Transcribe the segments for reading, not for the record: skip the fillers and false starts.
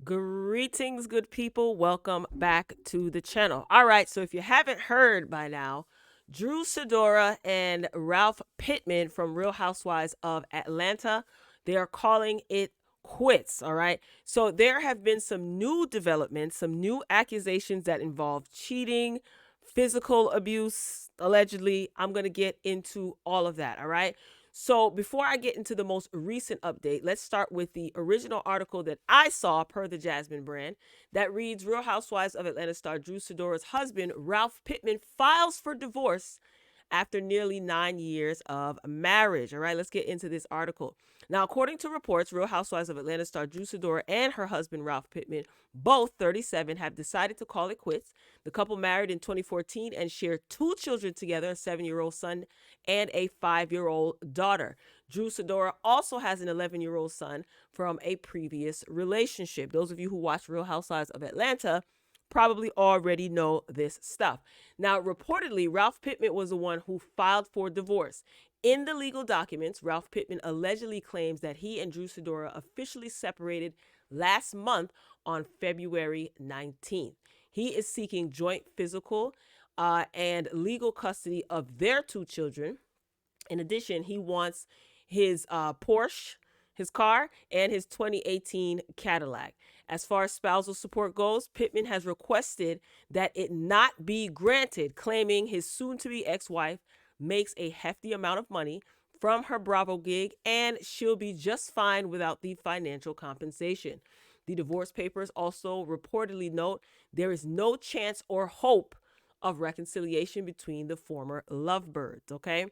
Greetings, good people. Welcome back to the channel. All right, so if you haven't heard by now, Sidora and Ralph Pittman from Real Housewives of Atlanta, they are calling it quits. All right, so there have been some new developments, some new accusations that involve cheating, physical abuse, allegedly. I'm going to get into all of that. All right. So before I get into the most recent update, let's start with the original article that I saw per the Jasmine brand that reads Real Housewives of Atlanta star Sidora's husband, Ralph Pittman, files for divorce after nearly 9 years of marriage. All right, let's get into this article. Now, according to reports, Real Housewives of Atlanta star Sidora and her husband, Ralph Pittman, both 37, have decided to call it quits. The couple married in 2014 and shared two children together, a 7-year-old son and a 5-year-old daughter. Sidora also has an 11-year-old son from a previous relationship. Those of you who watch Real Housewives of Atlanta probably already know this stuff. Now, reportedly, Ralph Pittman was the one who filed for divorce. In the legal documents, Ralph Pittman allegedly claims that he and Sidora officially separated last month on February 19th. He is seeking joint physical and legal custody of their two children. In addition, he wants his Porsche, his car, and his 2018 Cadillac. As far as spousal support goes, Pittman has requested that it not be granted, claiming his soon-to-be ex-wife makes a hefty amount of money from her Bravo gig and she'll be just fine without the financial compensation. The divorce papers also reportedly note there is no chance or hope of reconciliation between the former lovebirds, okay?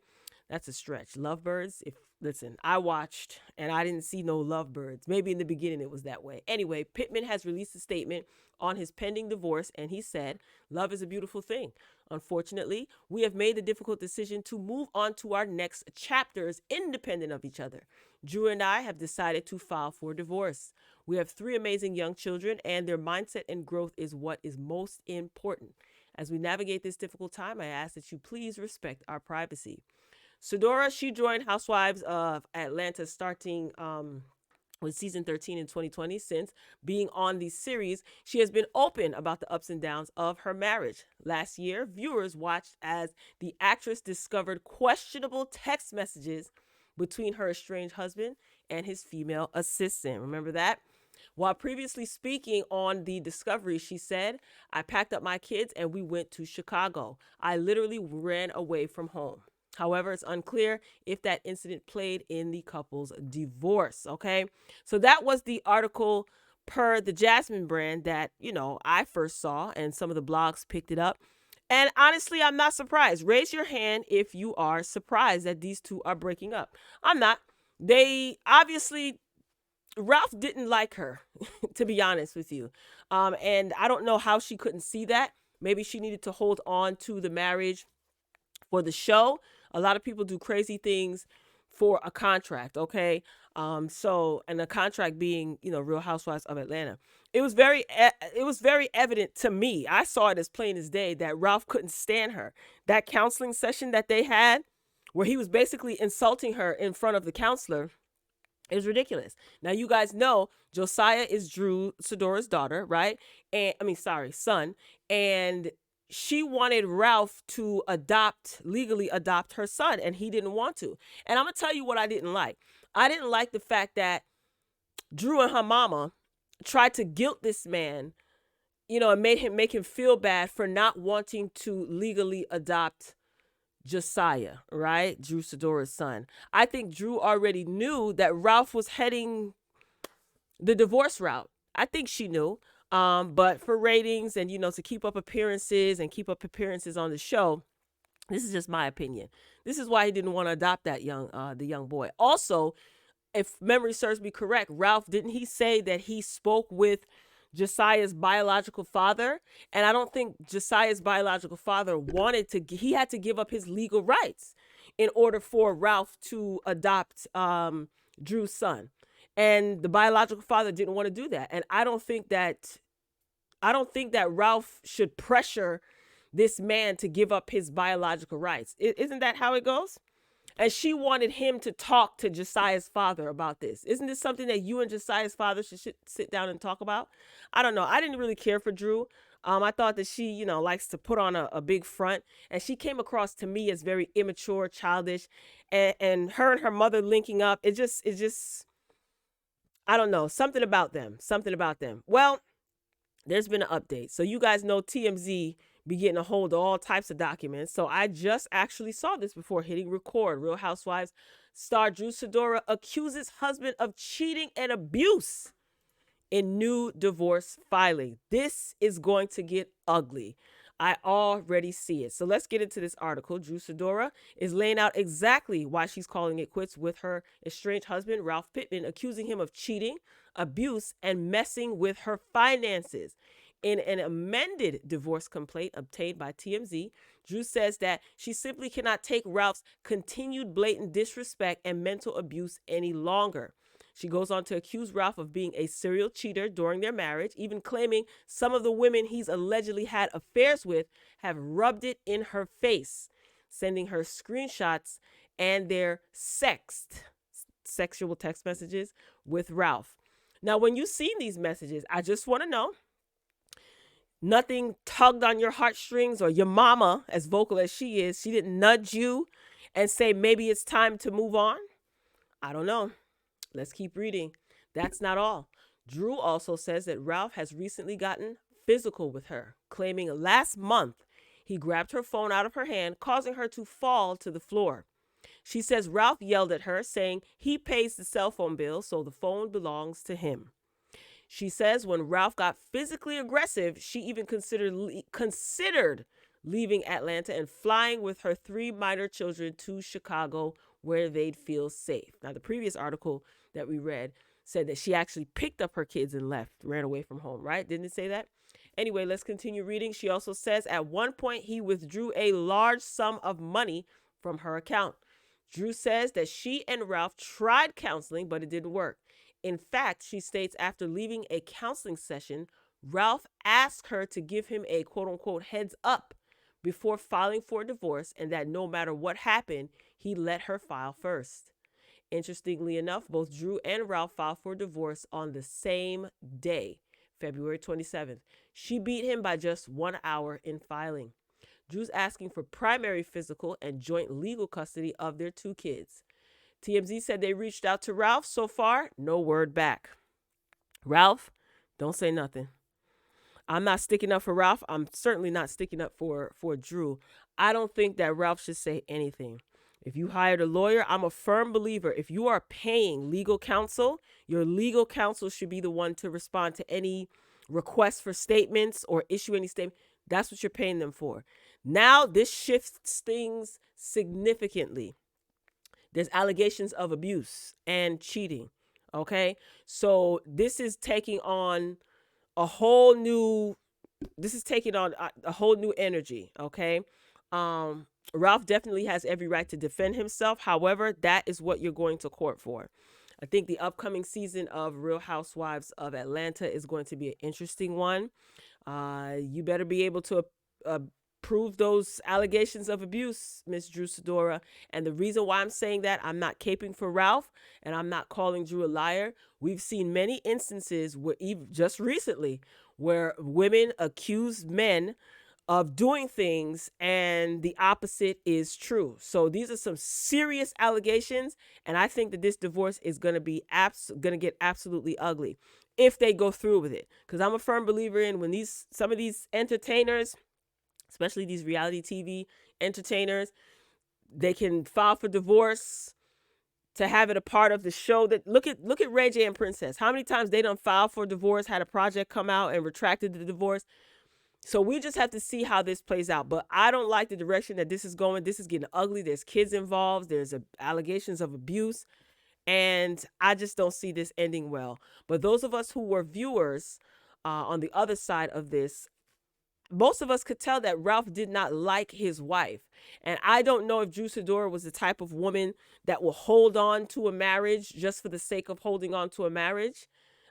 That's a stretch. Lovebirds, if listen, I watched and I didn't see no lovebirds. Maybe in the beginning it was that way. Anyway, Pittman has released a statement on his pending divorce and he said, "Love is a beautiful thing. Unfortunately, we have made the difficult decision to move on to our next chapters independent of each other. Drew and I have decided to file for divorce. We have three amazing young children and their mindset and growth is what is most important. As we navigate this difficult time, I ask that you please respect our privacy." Sidora, she joined Housewives of Atlanta starting with season 13 in 2020. Since being on the series, she has been open about the ups and downs of her marriage. Last year, viewers watched as the actress discovered questionable text messages between her estranged husband and his female assistant. Remember that? While previously speaking on the discovery, she said, "I packed up my kids and we went to Chicago. I literally ran away from home." However, it's unclear if that incident played in the couple's divorce. Okay. So that was the article per the Jasmine brand that, I first saw and some of the blogs picked it up. And honestly, I'm not surprised. Raise your hand if you are surprised that these two are breaking up. I'm not. They obviously, Ralph didn't like her, to be honest with you. And I don't know how she couldn't see that. Maybe she needed to hold on to the marriage for the show. A lot of people do crazy things for a contract, okay? And the contract being, Real Housewives of Atlanta. It was very evident to me. I saw it as plain as day that Ralph couldn't stand her. That counseling session that they had where he was basically insulting her in front of the counselor is ridiculous. Now you guys know Josiah is Sidora's daughter, right? And son. And she wanted Ralph to legally adopt her son, and he didn't want to. And I'm gonna tell you what I didn't like. I didn't like the fact that Drew and her mama tried to guilt this man, and make him feel bad for not wanting to legally adopt Josiah, right? Drew Sidora's son. I think Drew already knew that Ralph was heading the divorce route. I think she knew. But for ratings and to keep up appearances on the show, this is just my opinion. This is why he didn't want to adopt that the young boy. Also, if memory serves me correct, Ralph, didn't he say that he spoke with Josiah's biological father? And I don't think Josiah's biological father he had to give up his legal rights in order for Ralph to adopt Drew's son. And the biological father didn't want to do that. And I don't think that Ralph should pressure this man to give up his biological rights. Isn't that how it goes? And she wanted him to talk to Josiah's father about this. Isn't this something that you and Josiah's father should sit down and talk about? I don't know. I didn't really care for Drew. I thought that she, likes to put on a big front, and she came across to me as very immature, childish, and her and her mother linking up. It just, I don't know, something about them. Well, there's been an update. So you guys know TMZ be getting a hold of all types of documents. So I just actually saw this before hitting record. Real Housewives star Drew Sidora accuses husband of cheating and abuse in new divorce filing. This is going to get ugly. I already see it. So let's get into this article. Drew Sidora is laying out exactly why she's calling it quits with her estranged husband, Ralph Pittman, accusing him of cheating, abuse, and messing with her finances. In an amended divorce complaint obtained by TMZ, Drew says that she simply cannot take Ralph's continued blatant disrespect and mental abuse any longer. She goes on to accuse Ralph of being a serial cheater during their marriage, even claiming some of the women he's allegedly had affairs with have rubbed it in her face, sending her screenshots and their sexual text messages with Ralph. Now, when you've seen these messages, I just want to know, nothing tugged on your heartstrings, or your mama, as vocal as she is, she didn't nudge you and say maybe it's time to move on? I don't know. Let's keep reading. That's not all. Drew also says that Ralph has recently gotten physical with her, claiming last month he grabbed her phone out of her hand, causing her to fall to the floor. She says Ralph yelled at her, saying he pays the cell phone bill, so the phone belongs to him. She says when Ralph got physically aggressive, she even considered leaving Atlanta and flying with her 3 minor children to Chicago, where they'd feel safe. Now, the previous article that we read said that she actually picked up her kids and left, ran away from home, right? Didn't it say that? Anyway, let's continue reading. She also says at one point he withdrew a large sum of money from her account. Drew says that she and Ralph tried counseling, but it didn't work. In fact, she states after leaving a counseling session, Ralph asked her to give him a quote-unquote heads up before filing for divorce, and that no matter what happened, he let her file first. Interestingly enough, both Drew and Ralph filed for divorce on the same day, February 27th. She beat him by just 1 hour in filing. Drew's asking for primary physical and joint legal custody of their 2 kids. TMZ said they reached out to Ralph. So far, no word back. Ralph, don't say nothing. I'm not sticking up for Ralph. I'm certainly not sticking up for Drew. I don't think that Ralph should say anything. If you hired a lawyer, I'm a firm believer. If you are paying legal counsel, your legal counsel should be the one to respond to any request for statements or issue any statement. That's what you're paying them for. Now, this shifts things significantly. There's allegations of abuse and cheating. Okay, so this is taking on a whole new energy. Okay, Ralph definitely has every right to defend himself. However, that is what you're going to court for. I think the upcoming season of Real Housewives of Atlanta is going to be an interesting one. You better be able to prove those allegations of abuse, Miss Drew Sidora. And the reason why I'm saying that, I'm not caping for Ralph and I'm not calling Drew a liar. We've seen many instances where, even just recently, where women accuse men of doing things and the opposite is true. So these are some serious allegations, and I think that this divorce is going to be going to get absolutely ugly if they go through with it. Because I'm a firm believer in when some of these entertainers, especially these reality TV entertainers, they can file for divorce to have it a part of the show. That look at Ray J and Princess. How many times they done filed for divorce, had a project come out and retracted the divorce. So we just have to see how this plays out. But I don't like the direction that this is going. This is getting ugly. There's kids involved. There's allegations of abuse. And I just don't see this ending well. But those of us who were viewers on the other side of this, most of us could tell that Ralph did not like his wife. And I don't know if Drew Sidora was the type of woman that will hold on to a marriage just for the sake of holding on to a marriage.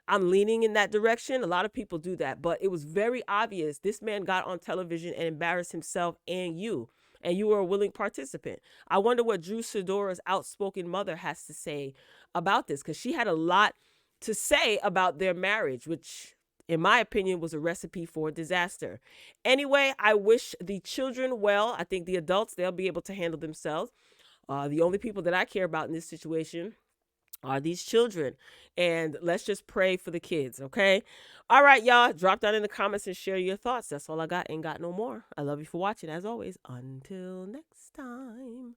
I'm leaning in that direction. A lot of people do that. But it was very obvious this man got on television and embarrassed himself and you. and you were a willing participant. I wonder what Drew Sidora's outspoken mother has to say about this, because she had a lot to say about their marriage, which in my opinion was a recipe for disaster. Anyway, I wish the children well. I think the adults, they'll be able to handle themselves. The only people that I care about in this situation are these children. And let's just pray for the kids, okay? All right, y'all. Drop down in the comments and share your thoughts. That's all I got. Ain't got no more. I love you for watching, as always. Until next time.